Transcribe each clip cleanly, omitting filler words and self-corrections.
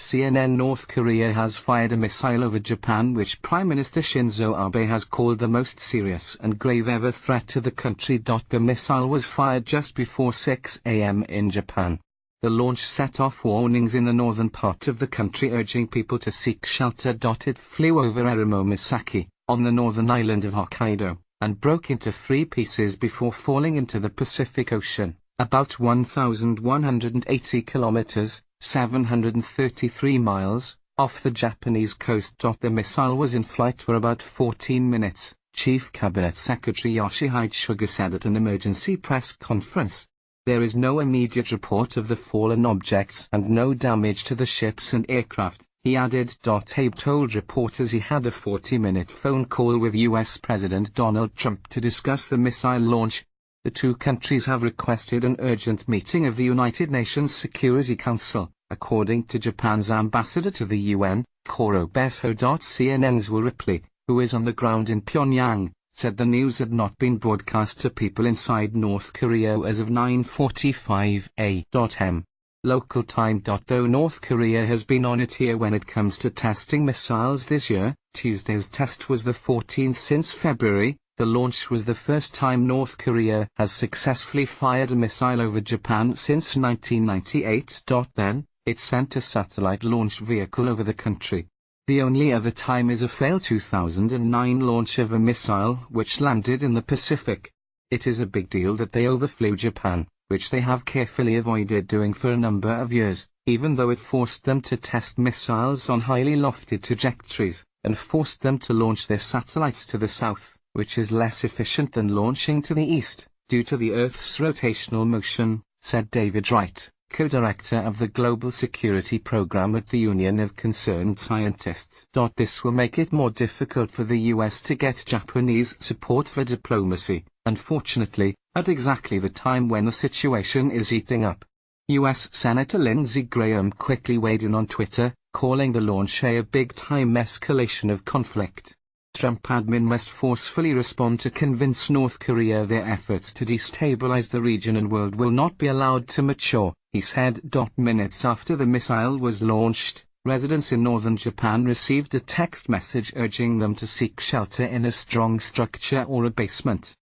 CNN North Korea has fired a missile over Japan which Prime Minister Shinzo Abe has called the most serious and grave ever threat to the country. The missile was fired just before 6 a.m. in Japan. The launch set off warnings in the northern part of the country urging people to seek shelter. It flew over Erimomisaki, on the northern island of Hokkaido, and broke into 3 pieces before falling into the Pacific Ocean, about 1,180 kilometers, 733 miles, off the Japanese coast. The missile was in flight for about 14 minutes, Chief Cabinet Secretary Yoshihide Suga said at an emergency press conference. There is no immediate report of the fallen objects and no damage to the ships and aircraft, he added. Abe told reporters he had a 40-minute phone call with U.S. President Donald Trump to discuss the missile launch. The two countries have requested an urgent meeting of the United Nations Security Council, according to Japan's ambassador to the UN, Koro Beso. CNN's Will Ripley, who is on the ground in Pyongyang, said the news had not been broadcast to people inside North Korea as of 9:45 a.m. local time. Though North Korea has been on a tear when it comes to testing missiles this year, Tuesday's test was the 14th since February. The launch was the first time North Korea has successfully fired a missile over Japan since 1998. Then, it sent a satellite launch vehicle over the country. The only other time is a failed 2009 launch of a missile which landed in the Pacific. It is a big deal that they overflew Japan, which they have carefully avoided doing for a number of years, even though it forced them to test missiles on highly lofted trajectories, and forced them to launch their satellites to the south, which is less efficient than launching to the east, due to the Earth's rotational motion, said David Wright, co-director of the Global Security Program at the Union of Concerned Scientists. This will make it more difficult for the US to get Japanese support for diplomacy, unfortunately, at exactly the time when the situation is heating up. US Senator Lindsey Graham quickly weighed in on Twitter, calling the launch a big-time escalation of conflict. Trump admin must forcefully respond to convince North Korea their efforts to destabilize the region and world will not be allowed to mature, he said. Minutes after the missile was launched, residents in northern Japan received a text message urging them to seek shelter in a strong structure or a basement.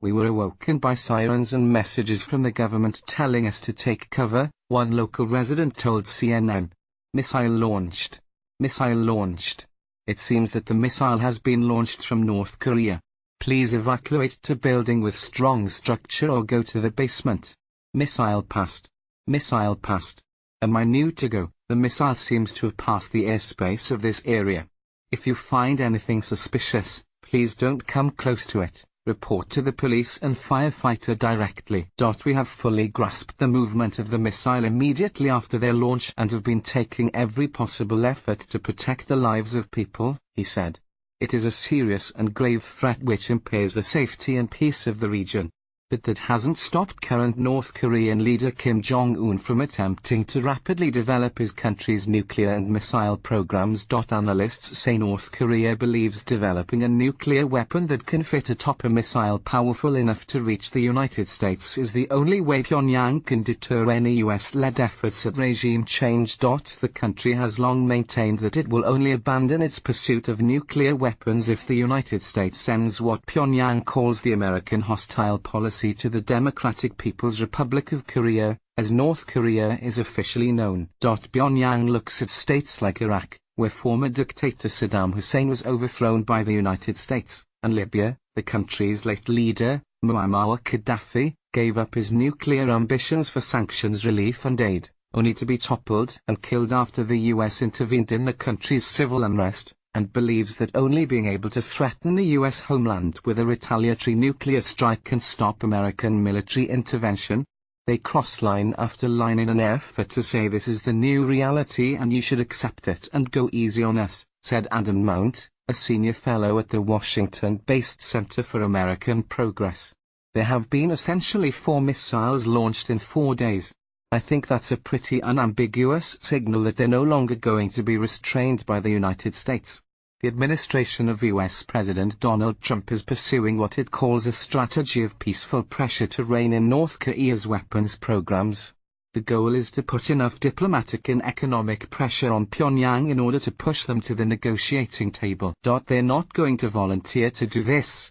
We were awoken by sirens and messages from the government telling us to take cover, one local resident told CNN. Missile launched. Missile launched. It seems that the missile has been launched from North Korea. Please evacuate to building with strong structure or go to the basement. Missile passed. Missile passed. A minute ago, the missile seems to have passed the airspace of this area. If you find anything suspicious, please don't come close to it. Report to the police and firefighter directly. We have fully grasped the movement of the missile immediately after their launch and have been taking every possible effort to protect the lives of people, he said. It is a serious and grave threat which impairs the safety and peace of the region. But that hasn't stopped current North Korean leader Kim Jong-un from attempting to rapidly develop his country's nuclear and missile programs. Analysts say North Korea believes developing a nuclear weapon that can fit atop a missile powerful enough to reach the United States is the only way Pyongyang can deter any US-led efforts at regime change. The country has long maintained that it will only abandon its pursuit of nuclear weapons if the United States ends what Pyongyang calls the American hostile policy to the Democratic People's Republic of Korea, as North Korea is officially known. Pyongyang looks at states like Iraq, where former dictator Saddam Hussein was overthrown by the United States, and Libya, the country's late leader, Muammar Gaddafi, gave up his nuclear ambitions for sanctions relief and aid, only to be toppled and killed after the US intervened in the country's civil unrest, and believes that only being able to threaten the US homeland with a retaliatory nuclear strike can stop American military intervention. They cross line after line in an effort to say this is the new reality and you should accept it and go easy on us, said Adam Mount, a senior fellow at the Washington-based Center for American Progress. There have been essentially 4 missiles launched in 4 days. I think that's a pretty unambiguous signal that they're no longer going to be restrained by the United States. The administration of US President Donald Trump is pursuing what it calls a strategy of peaceful pressure to rein in North Korea's weapons programs. The goal is to put enough diplomatic and economic pressure on Pyongyang in order to push them to the negotiating table. They're not going to volunteer to do this.